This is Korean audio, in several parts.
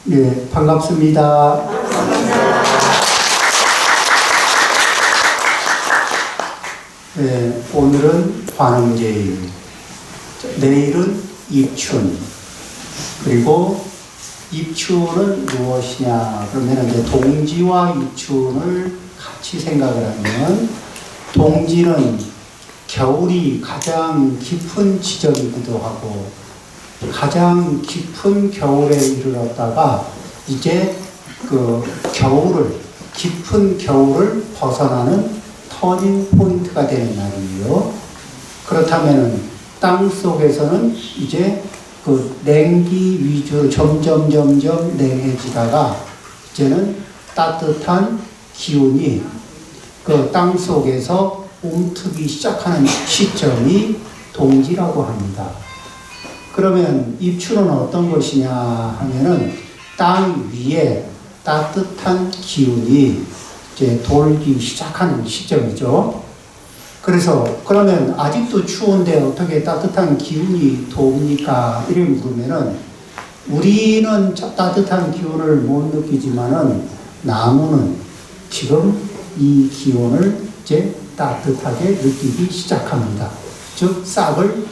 네, 반갑습니다. 네, 오늘은 관음제일, 내일은 입춘. 그리고 입춘은 무엇이냐? 그러면 이제 동지와 입춘을 같이 생각을 하면, 동지는 겨울이 가장 깊은 지점이기도 하고, 가장 깊은 겨울에 이르렀다가 이제 그 깊은 겨울을 벗어나는 터닝 포인트가 되는 날이에요. 그렇다면은 땅 속에서는 이제 그 냉기 위주로 점점 냉해지다가 이제는 따뜻한 기운이 그 땅 속에서 움트기 시작하는 시점이 동지라고 합니다. 그러면 입춘은 어떤 것이냐 하면은 땅 위에 따뜻한 기운이 이제 돌기 시작하는 시점이죠. 그래서 그러면 아직도 추운데 어떻게 따뜻한 기운이 돕니까? 이렇게 물으면은 우리는 따뜻한 기운을 못 느끼지만은 나무는 지금 이 기운을 이제 따뜻하게 느끼기 시작합니다. 즉 싹을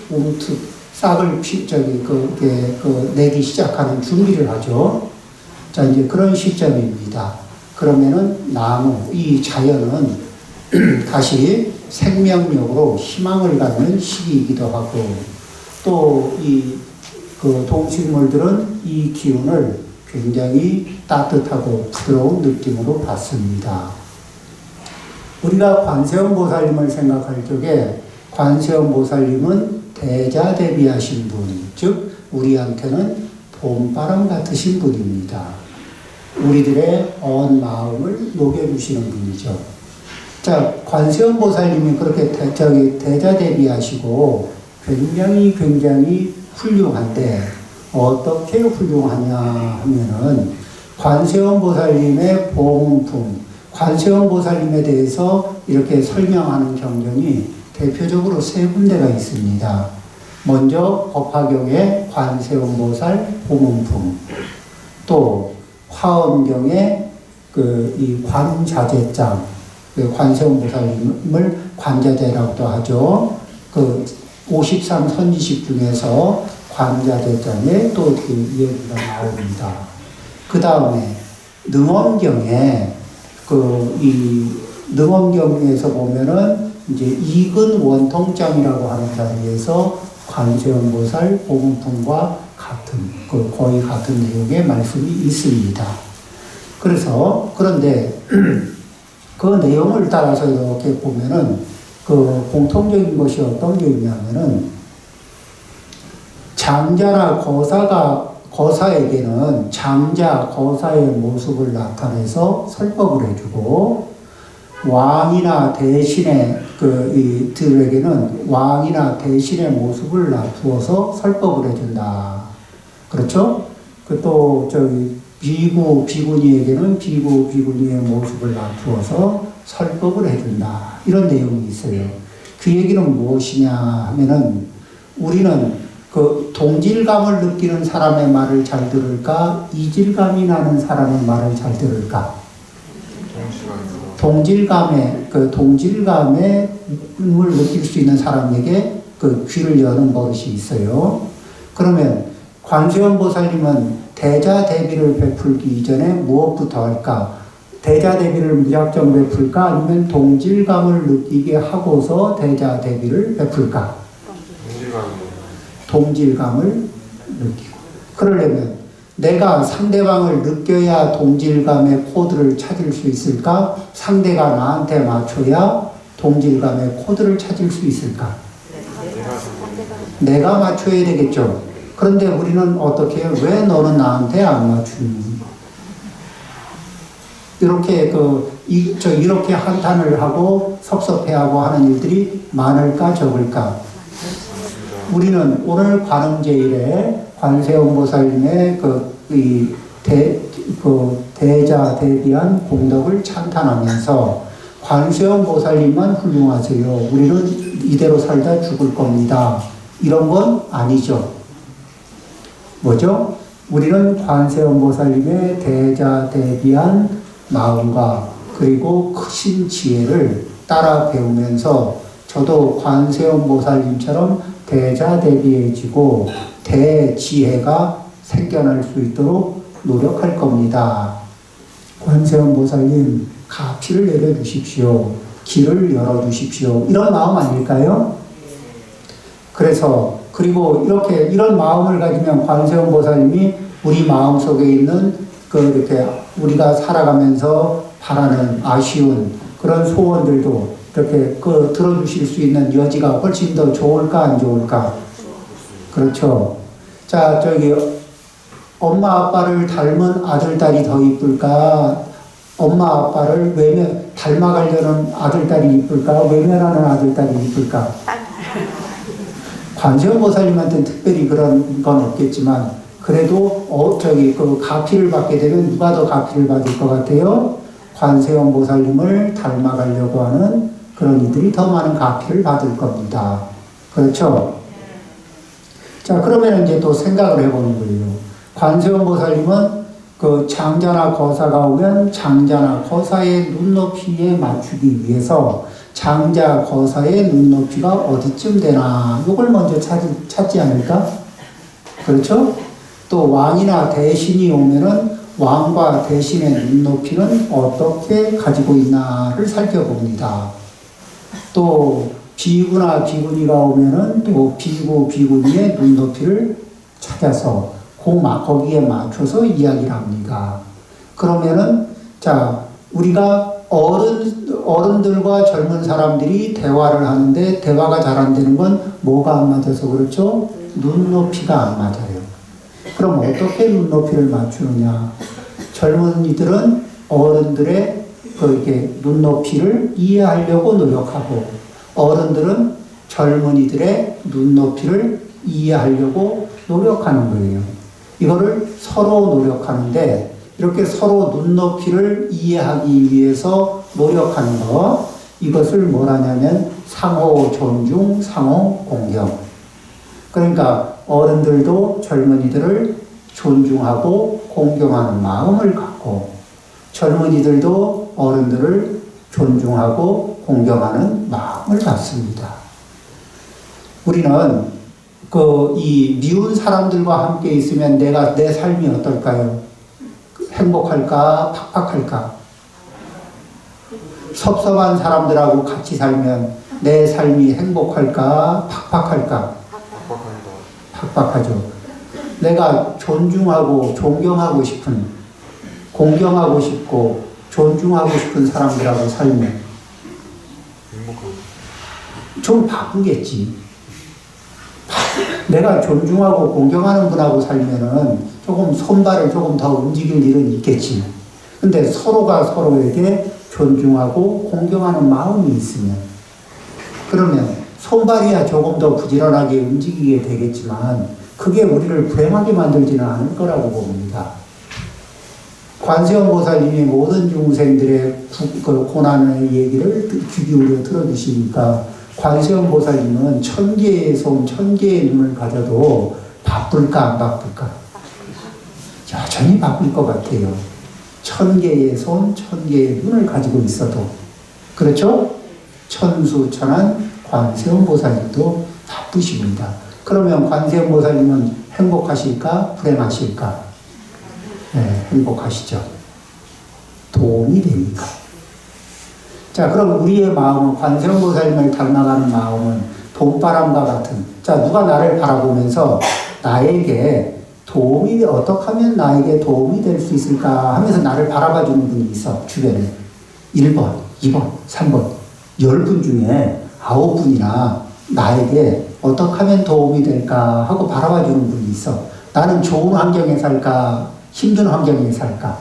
내기 시작하는 준비를 하죠. 자, 이제 그런 시점입니다. 그러면은 이 자연은 다시 생명력으로 희망을 갖는 시기이기도 하고, 또 그 동식물들은 이 기운을 굉장히 따뜻하고 부드러운 느낌으로 받습니다. 우리가 관세음보살님을 생각할 적에 관세음보살님은 대자대비하신 분, 즉 우리한테는 봄바람 같으신 분입니다. 우리들의 언 마음을 녹여주시는 분이죠. 자, 관세음보살님이 그렇게 대자대비하시고 굉장히 훌륭한데 어떻게 훌륭하냐 하면은 관세음보살님의 보문품, 관세음보살님에 대해서 이렇게 설명하는 경전이 대표적으로 세 군데가 있습니다. 먼저 법화경의 관세음보살 보문품, 또 화엄경의 이 관자재장, 관세음보살님을 관자재라고도 하죠. 53선지식 중에서 관자재장에 또 얘기가 나옵니다. 그 다음에 능엄경에 능엄경에서 보면은 이제 이근 원통장이라고 하는 자리에서 관세음보살 보문품과 거의 같은 내용의 말씀이 있습니다. 그런데 그 내용을 따라서 이렇게 보면은 공통적인 것이 어떤 게 있냐면은 장자나 거사에게는 장자, 거사의 모습을 나타내서 설법을 해주고, 왕이나 대신의 이들에게는 왕이나 대신의 모습을 놔두어서 설법을 해준다. 그렇죠? 또 비구니에게는 비구니의 모습을 놔두어서 설법을 해준다. 이런 내용이 있어요. 그 얘기는 무엇이냐 하면은 우리는 동질감을 느끼는 사람의 말을 잘 들을까? 이질감이 나는 사람의 말을 잘 들을까? 동질감을 느낄 수 있는 사람에게 귀를 여는 버릇이 있어요. 그러면 관세음보살님은 대자대비를 베풀기 이전에 무엇부터 할까? 대자대비를 무작정 베풀까? 아니면 동질감을 느끼게 하고서 대자대비를 베풀까? 동질감을 느끼고. 그러려면 내가 상대방을 느껴야 동질감의 코드를 찾을 수 있을까? 상대가 나한테 맞춰야 동질감의 코드를 찾을 수 있을까? 내가 맞춰야 되겠죠. 그런데 우리는 어떻게 해요? 왜 너는 나한테 안 맞추니? 이렇게 이렇게 한탄을 하고 섭섭해하고 하는 일들이 많을까 적을까? 우리는 오늘 관음제일에 관세음보살님의 대자대비한 공덕을 찬탄하면서 관세음보살님만 훌륭하세요. 우리는 이대로 살다 죽을 겁니다. 이런 건 아니죠. 뭐죠? 우리는 관세음보살님의 대자대비한 마음과 그리고 크신 지혜를 따라 배우면서 저도 관세음보살님처럼 대자대비해지고 대지혜가 생겨날 수 있도록 노력할 겁니다. 관세음보살님, 가피를 내려주십시오. 길을 열어주십시오. 이런 마음 아닐까요? 그래서 그리고 이런 마음을 가지면 관세음보살님이 우리 마음 속에 있는 이렇게 우리가 살아가면서 바라는 아쉬운 그런 소원들도 이렇게 들어주실 수 있는 여지가 훨씬 더 좋을까 안 좋을까? 그렇죠. 자, 엄마 아빠를 닮은 아들 딸이 더 이쁠까? 엄마 아빠를 닮아가려는 아들 딸이 이쁠까? 외면하는 아들 딸이 이쁠까? 관세음보살님한테는 특별히 그런 건 없겠지만 그래도 가피를 받게 되면 누가 더 가피를 받을 것 같아요? 관세음보살님을 닮아가려고 하는 그런 이들이 더 많은 가피를 받을 겁니다. 그렇죠? 자, 그러면 이제 또 생각을 해보는 거예요. 관세음보살님은 장자나 거사가 오면 장자나 거사의 눈높이에 맞추기 위해서 장자, 거사의 눈높이가 어디쯤 되나 이걸 먼저 찾지 않을까? 그렇죠? 또 왕이나 대신이 오면은 왕과 대신의 눈높이는 어떻게 가지고 있나를 살펴봅니다. 또 비구나 비구니가 오면은 또 비구, 비구니의 눈높이를 찾아서 거기에 맞춰서 이야기를 합니다. 그러면은 우리가 어른들과 젊은 사람들이 대화를 하는데 대화가 잘 안 되는 건 뭐가 안 맞아서 그렇죠? 눈높이가 안 맞아요. 그럼 어떻게 눈높이를 맞추느냐? 젊은이들은 어른들의 눈높이를 이해하려고 노력하고 어른들은 젊은이들의 눈높이를 이해하려고 노력하는 거예요. 이거를 서로 노력하는데 이렇게 서로 눈높이를 이해하기 위해서 노력하는 것, 이것을 뭐라냐면 상호 존중, 상호 공경. 그러니까 어른들도 젊은이들을 존중하고 공경하는 마음을 갖고 젊은이들도 어른들을 존중하고 공경하는 마음을 갖습니다. 우리는 이 미운 사람들과 함께 있으면 내 삶이 어떨까요? 행복할까? 팍팍할까? 섭섭한 사람들하고 같이 살면 내 삶이 행복할까? 팍팍할까? 팍팍하죠. 내가 존중하고 존경하고 싶은, 공경하고 싶고 존중하고 싶은 사람들하고 살면 좀 바쁘겠지. 내가 존중하고 공경하는 분하고 살면은 조금 손발을 조금 더 움직일 일은 있겠지. 근데 서로가 서로에게 존중하고 공경하는 마음이 있으면 그러면 손발이야 조금 더 부지런하게 움직이게 되겠지만 그게 우리를 불행하게 만들지는 않을 거라고 봅니다. 관세음보살님이 모든 중생들의 고난의 얘기를 귀 기울여 들어주시니까 관세음보살님은 천개의 손, 천개의 눈을 가져도 바쁠까 안 바쁠까? 여전히 바쁠 것 같아요. 천개의 손, 천개의 눈을 가지고 있어도. 그렇죠? 천수천한 관세음보살님도 바쁘십니다. 그러면 관세음보살님은 행복하실까? 불행하실까? 네, 행복하시죠. 도움이 됩니까? 자, 그럼 우리의 마음은 관세음보살님을 닮아가는 마음은 봄바람과 같은, 누가 나를 바라보면서 나에게 어떻게 하면 나에게 도움이 될 수 있을까 하면서 나를 바라봐 주는 분이 있어, 주변에. 1번, 2번, 3번, 10분 중에 9분이나 나에게 어떻게 하면 도움이 될까 하고 바라봐 주는 분이 있어. 나는 좋은 환경에 살까? 힘든 환경에 살까?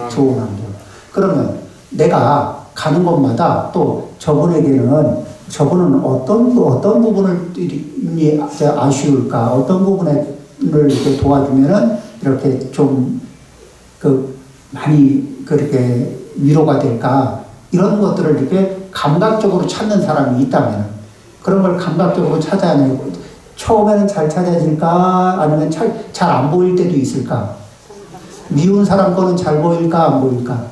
좋은 환경. 그러면 내가 가는 곳마다 또 저분은 어떤 부분을 아쉬울까? 어떤 부분을 이렇게 도와주면은 이렇게 좀 많이 그렇게 위로가 될까? 이런 것들을 이렇게 감각적으로 찾는 사람이 있다면 그런 걸 감각적으로 찾아내고 처음에는 잘 찾아질까? 아니면 잘 안 보일 때도 있을까? 미운 사람 거는 잘 보일까? 안 보일까?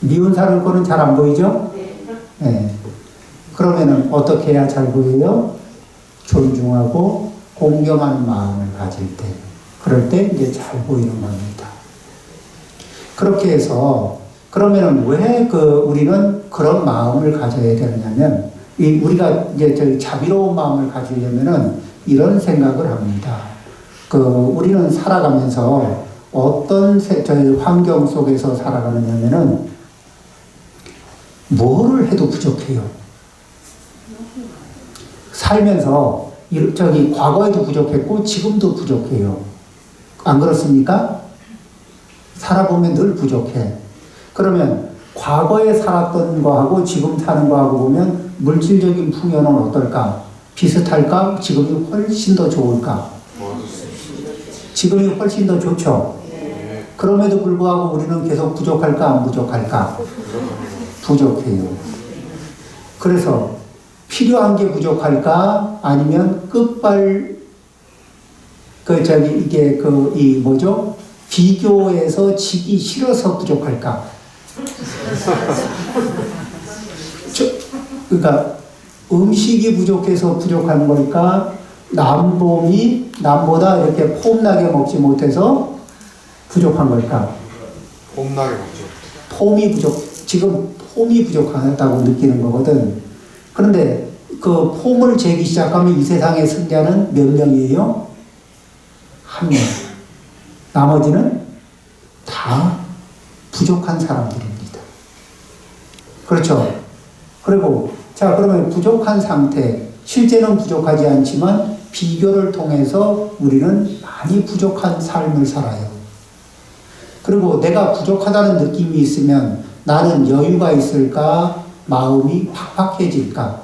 미운 사람 거는 잘 안 보이죠? 네. 그러면은 어떻게 해야 잘 보여요? 존중하고 공경하는 마음을 가질 때. 그럴 때 이제 잘 보이는 겁니다. 그렇게 해서 그러면은 왜 우리는 그런 마음을 가져야 되느냐면 우리가 이제 자비로운 마음을 가지려면은 이런 생각을 합니다. 우리는 살아가면서 어떤 저희 환경 속에서 살아가느냐면은 뭐를 해도 부족해요. 살면서 과거에도 부족했고 지금도 부족해요. 안 그렇습니까? 살아보면 늘 부족해. 그러면 과거에 살았던 거하고 지금 사는 거하고 보면 물질적인 풍요는 어떨까? 비슷할까? 지금이 훨씬 더 좋을까? 지금이 훨씬 더 좋죠? 그럼에도 불구하고 우리는 계속 부족할까? 안 부족할까? 부족해요. 그래서 필요한 게 부족할까? 아니면 비교해서 지기 싫어서 부족할까? 그러니까 음식이 부족해서 부족한 걸까? 남보다 이렇게 폼나게 먹지 못해서 부족한 걸까? 폼나게 먹죠. 지금 폼이 부족하다고 느끼는 거거든. 그런데 그 폼을 재기 시작하면 이 세상의 승자는 몇 명이에요? 한 명. 나머지는 다 부족한 사람들입니다. 그렇죠? 그리고 그러면 부족한 상태, 실제는 부족하지 않지만 비교를 통해서 우리는 많이 부족한 삶을 살아요. 그리고 내가 부족하다는 느낌이 있으면 나는 여유가 있을까? 마음이 팍팍해질까?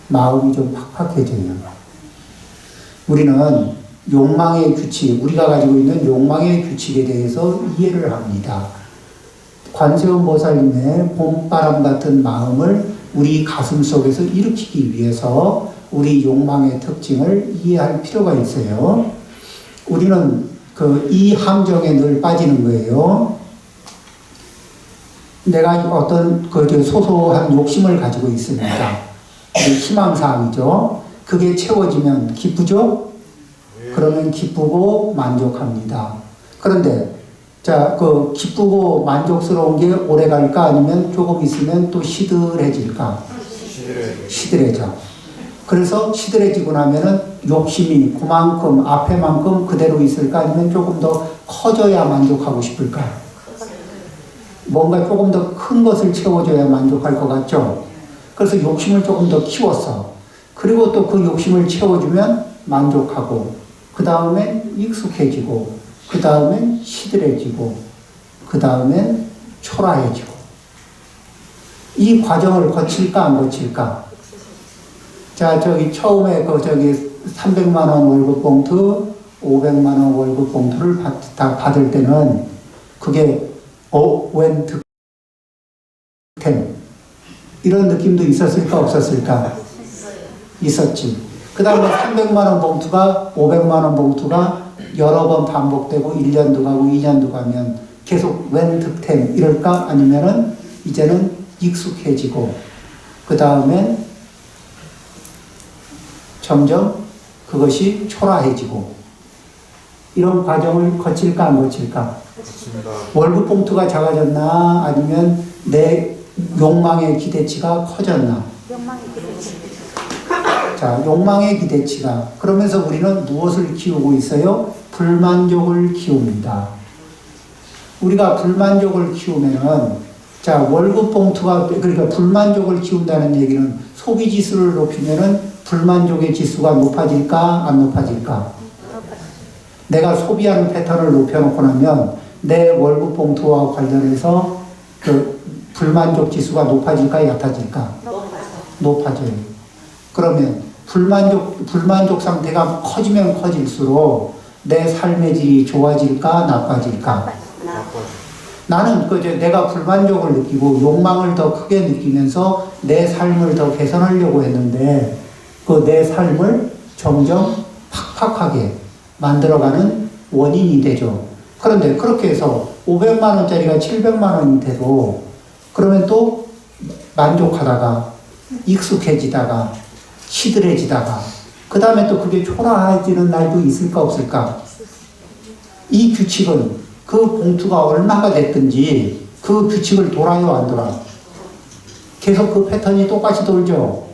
마음이 좀 팍팍해져요. 우리는 욕망의 규칙, 우리가 가지고 있는 욕망의 규칙에 대해서 이해를 합니다. 관세음 보살님의 봄바람 같은 마음을 우리 가슴 속에서 일으키기 위해서 우리 욕망의 특징을 이해할 필요가 있어요. 우리는 이 함정에 늘 빠지는 거예요. 내가 어떤 소소한 욕심을 가지고 있습니다. 희망사항이죠. 그게 채워지면 기쁘죠? 그러면 기쁘고 만족합니다. 그런데 기쁘고 만족스러운 게 오래 갈까? 아니면 조금 있으면 또 시들해질까? 시들해져. 그래서 시들해지고 나면은 욕심이 그만큼, 앞에만큼 그대로 있을까? 아니면 조금 더 커져야 만족하고 싶을까? 뭔가 조금 더 큰 것을 채워줘야 만족할 것 같죠? 그래서 욕심을 조금 더 키웠어. 그리고 또 그 욕심을 채워주면 만족하고, 그 다음엔 익숙해지고, 그 다음엔 시들해지고, 그 다음엔 초라해지고. 이 과정을 거칠까, 안 거칠까? 처음에 300만원 월급 봉투, 500만원 월급 봉투를 받을 때는 그게 웬 득템. 이런 느낌도 있었을까, 없었을까? 있었지. 그 다음에 300만원 봉투가, 500만원 봉투가 여러 번 반복되고 1년도 가고 2년도 가면 계속 웬 득템 이럴까? 아니면은 이제는 익숙해지고 그 다음엔 점점 그것이 초라해지고 이런 과정을 거칠까 안 거칠까? 그렇습니다. 월급 봉투가 작아졌나? 아니면 내 욕망의 기대치가 커졌나? 욕망의 기대치가. 그러면서 우리는 무엇을 키우고 있어요? 불만족을 키웁니다. 우리가 불만족을 키우면은, 월급 봉투가, 그러니까 불만족을 키운다는 얘기는 소비 지수를 높이면은 불만족의 지수가 높아질까, 안 높아질까? 내가 소비하는 패턴을 높여놓고 나면 내 월급 봉투와 관련해서 불만족 지수가 높아질까, 얕아질까? 높아져요. 그러면 불만족 상태가 커지면 커질수록 내 삶의 질이 좋아질까, 나빠질까? 나는 이제 내가 불만족을 느끼고 욕망을 더 크게 느끼면서 내 삶을 더 개선하려고 했는데 그 내 삶을 점점 팍팍하게 만들어가는 원인이 되죠. 그런데 그렇게 해서 500만 원짜리가 700만 원이 돼도 그러면 또 만족하다가 익숙해지다가 시들해지다가 그 다음에 또 그게 초라해지는 날도 있을까 없을까? 이 규칙은 그 봉투가 얼마가 됐든지 그 규칙을 돌아요 안 돌아? 계속 그 패턴이 똑같이 돌죠.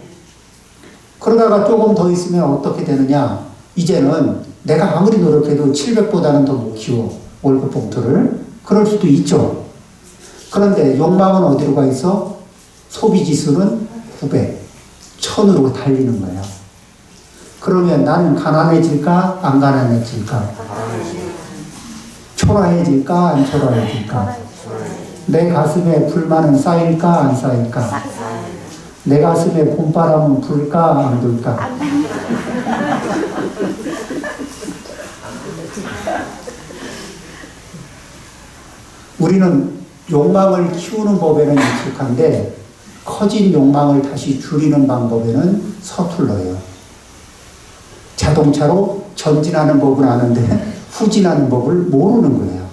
그러다가 조금 더 있으면 어떻게 되느냐? 이제는 내가 아무리 노력해도 700보다는 더 못 키워 월급 봉투를. 그럴 수도 있죠. 그런데 욕망은 어디로 가 있어? 소비 지수는 900, 1000으로 달리는 거야. 그러면 나는 가난해질까? 안 가난해질까? 초라해질까? 안 초라해질까? 내 가슴에 불만은 쌓일까? 안 쌓일까? 내 가슴에 봄바람은 불까? 안 불까? 우리는 욕망을 키우는 법에는 익숙한데 커진 욕망을 다시 줄이는 방법에는 서툴러요. 자동차로 전진하는 법은 아는데 후진하는 법을 모르는 거예요.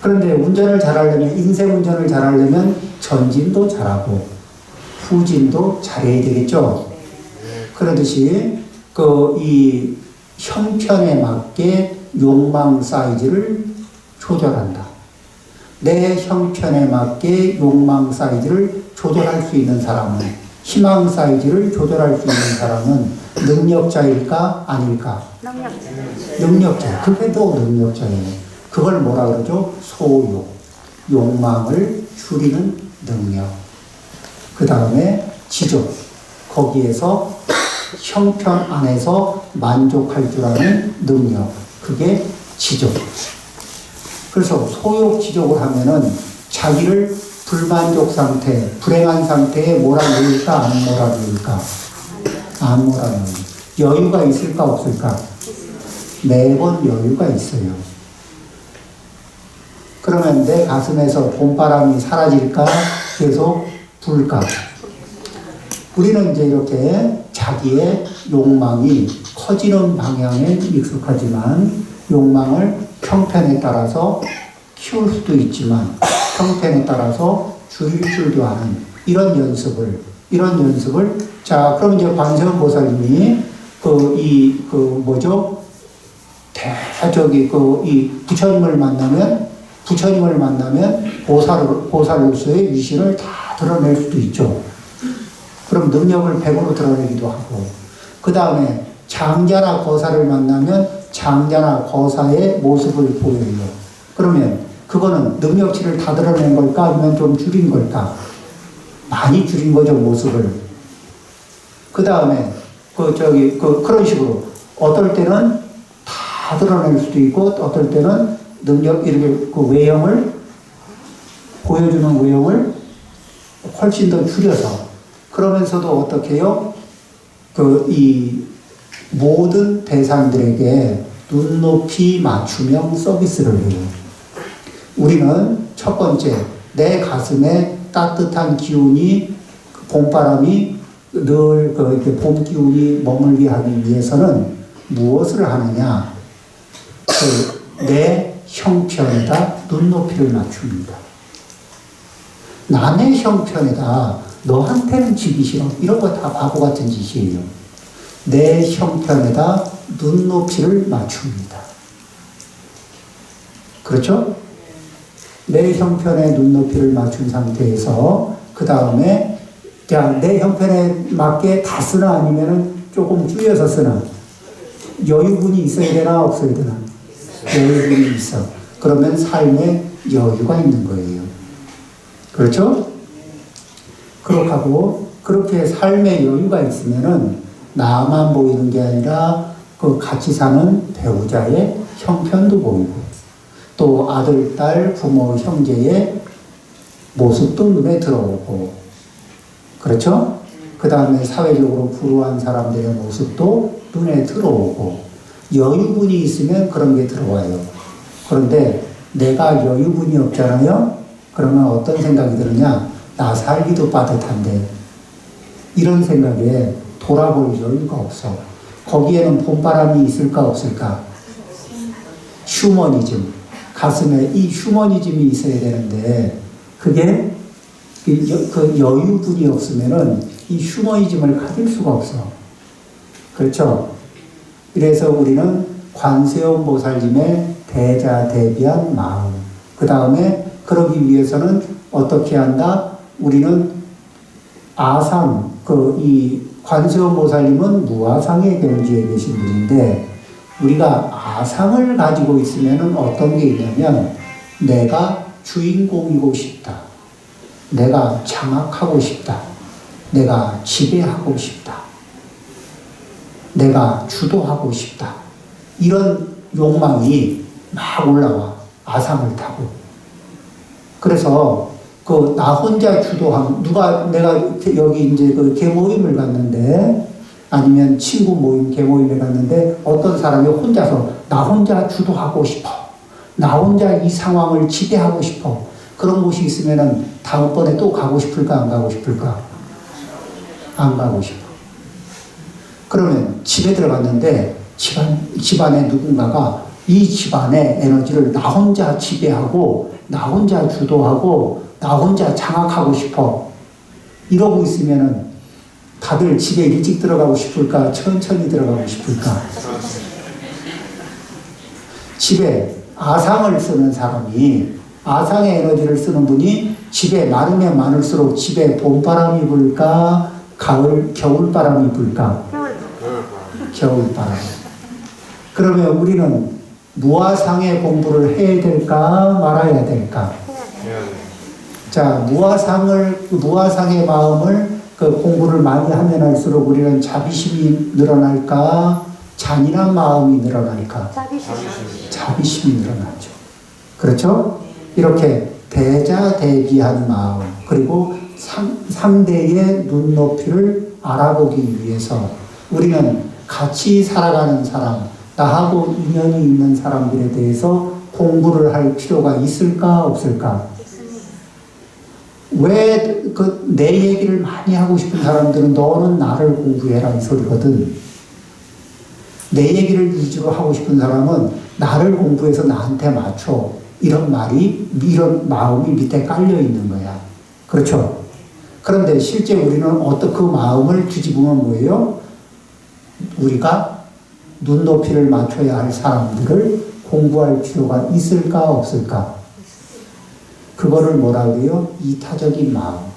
그런데 운전을 잘하려면, 인생 운전을 잘하려면 전진도 잘하고 후진도 잘해야 되겠죠. 그러듯이 이 형편에 맞게 욕망 사이즈를 조절한다. 내 형편에 맞게 욕망 사이즈를 조절할 수 있는 사람은, 희망 사이즈를 조절할 수 있는 사람은 능력자일까? 아닐까? 능력자. 그게 더 능력자예요. 그걸 뭐라 그러죠? 소욕. 욕망을 줄이는 능력. 그 다음에 지족. 거기에서 형편 안에서 만족할 줄 아는 능력. 그게 지족. 그래서 소욕 지족을 하면은 자기를 불만족 상태, 불행한 상태에 몰아넣을까, 안 몰아넣을까? 안 몰아넣을. 여유가 있을까, 없을까? 매번 여유가 있어요. 그러면 내 가슴에서 봄바람이 사라질까? 계속 불까? 우리는 이제 이렇게 자기의 욕망이 커지는 방향에 익숙하지만 욕망을 형편에 따라서 키울 수도 있지만 형편에 따라서 줄일 줄도 아는 이런 연습을 자, 그럼 이제 관세음 보살님이 이 부처님을 만나면 보살로서의 위신을 다 드러낼 수도 있죠. 그럼 능력을 100으로 드러내기도 하고, 그 다음에 장자나 거사를 만나면 장자나 거사의 모습을 보여요. 그러면 그거는 능력치를 다 드러낸 걸까? 아니면 좀 줄인 걸까? 많이 줄인 거죠, 모습을. 그 다음에, 그런 식으로. 어떨 때는 다 드러낼 수도 있고, 어떨 때는 능력, 이렇게 외형을, 보여주는 외형을 훨씬 더 줄여서. 그러면서도 어떻게 해요? 이 모든 대상들에게 눈높이 맞춤형 서비스를 해요. 우리는 첫 번째, 내 가슴에 따뜻한 기운이, 봄바람이 늘 이렇게 봄 기운이 머물게 하기 위해서는 무엇을 하느냐? 내 형편에다 눈높이를 맞춥니다. 남의 형편에다 너한테는 지기 싫어. 이런 거 다 바보 같은 짓이에요. 내 형편에다 눈높이를 맞춥니다. 그렇죠? 내 형편에 눈높이를 맞춘 상태에서 그 다음에 그냥 내 형편에 맞게 다 쓰나 아니면은 조금 줄여서 쓰나? 여유분이 있어야 되나 없어야 되나? 여유분이 있어. 그러면 삶에 여유가 있는 거예요. 그렇죠? 그렇게 하고 그렇게 삶의 여유가 있으면은 나만 보이는 게 아니라 그 같이 사는 배우자의 형편도 보이고 또 아들, 딸, 부모, 형제의 모습도 눈에 들어오고 그렇죠? 그 다음에 사회적으로 불우한 사람들의 모습도 눈에 들어오고 여유분이 있으면 그런 게 들어와요. 그런데 내가 여유분이 없잖아요? 그러면 어떤 생각이 드느냐? 나 살기도 빠듯한데. 이런 생각에 돌아볼 여유가 없어. 거기에는 봄바람이 있을까 없을까? 휴머니즘. 가슴에 이 휴머니즘이 있어야 되는데 그게 그 여유분이 없으면은 이 휴머니즘을 가질 수가 없어. 그렇죠? 그래서 우리는 관세음 보살님의 대자대비한 마음. 그 다음에 그러기 위해서는 어떻게 한다? 우리는 아상, 이 관세음 보살님은 무아상의 경지에 계신 분인데 우리가 아상을 가지고 있으면 어떤 게 있냐면 내가 주인공이고 싶다. 내가 장악하고 싶다. 내가 지배하고 싶다. 내가 주도하고 싶다. 이런 욕망이 막 올라와. 아상을 타고. 그래서 나 혼자 주도함, 내가 여기 이제 개모임을 갔는데, 아니면 친구 모임, 개모임에 갔는데, 어떤 사람이 혼자서, 나 혼자 주도하고 싶어. 나 혼자 이 상황을 지배하고 싶어. 그런 곳이 있으면은, 다음번에 또 가고 싶을까, 안 가고 싶을까? 안 가고 싶어. 그러면 집에 들어갔는데, 집안에 누군가가 이 집안의 에너지를 나 혼자 지배하고, 나 혼자 주도하고, 나 혼자 장악하고 싶어. 이러고 있으면은 다들 집에 일찍 들어가고 싶을까? 천천히 들어가고 싶을까? 집에 아상을 쓰는 사람이, 아상의 에너지를 쓰는 분이 집에 많으면 많을수록 집에 봄바람이 불까? 겨울바람이 불까? 겨울바람. 그러면 우리는 무아상의 공부를 해야 될까? 말아야 될까? 자, 무아상의 마음을 공부를 많이 하면 할수록 우리는 자비심이 늘어날까? 잔인한 마음이 늘어날까? 자비심이 늘어나죠. 그렇죠? 이렇게 대자대비한 마음, 그리고 상대의 눈높이를 알아보기 위해서 우리는 같이 살아가는 사람, 나하고 인연이 있는 사람들에 대해서 공부를 할 필요가 있을까, 없을까? 왜 내 얘기를 많이 하고 싶은 사람들은 너는 나를 공부해라 이 소리거든. 내 얘기를 위주로 하고 싶은 사람은 나를 공부해서 나한테 맞춰. 이런 마음이 밑에 깔려 있는 거야. 그렇죠? 그런데 실제 우리는 그 마음을 뒤집으면 뭐예요? 우리가 눈높이를 맞춰야 할 사람들을 공부할 필요가 있을까, 없을까? 그거를 뭐라 그래요? 이타적인 마음.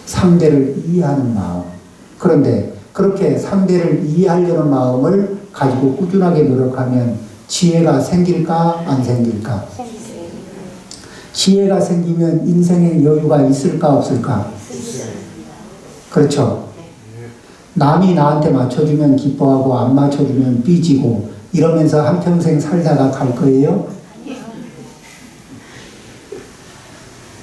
상대를 이해하는 마음. 그런데 그렇게 상대를 이해하려는 마음을 가지고 꾸준하게 노력하면 지혜가 생길까, 안 생길까? 지혜가 생기면 인생에 여유가 있을까, 없을까? 그렇죠? 남이 나한테 맞춰주면 기뻐하고 안 맞춰주면 삐지고 이러면서 한평생 살다가 갈 거예요?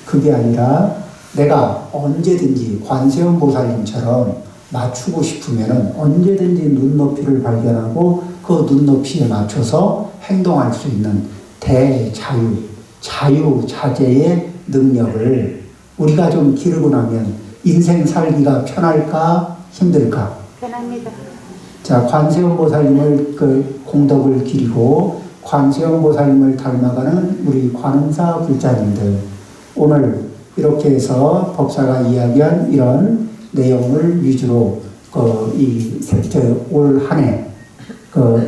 그게 아니라 내가 언제든지 관세음 보살님처럼 맞추고 싶으면 언제든지 눈높이를 발견하고 그 눈높이에 맞춰서 행동할 수 있는 대자유, 자유자재의 능력을 우리가 좀 기르고 나면 인생 살기가 편할까, 힘들까? 편합니다. 자, 관세음 보살님을 공덕을 기리고 관세음 보살님을 닮아가는 우리 관음사 불자님들, 오늘 이렇게 해서 법사가 이야기한 이런 내용을 위주로 올 한 해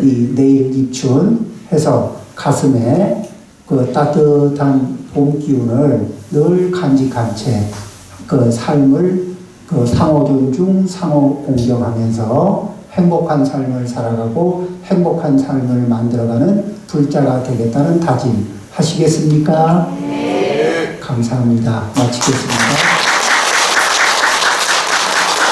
이 내일 입춘 해서 가슴에 따뜻한 봄 기운을 늘 간직한 채 삶을 상호 존중, 상호 공경하면서 행복한 삶을 살아가고 행복한 삶을 만들어가는 불자가 되겠다는 다짐 하시겠습니까? 네. 감사합니다. 마치겠습니다.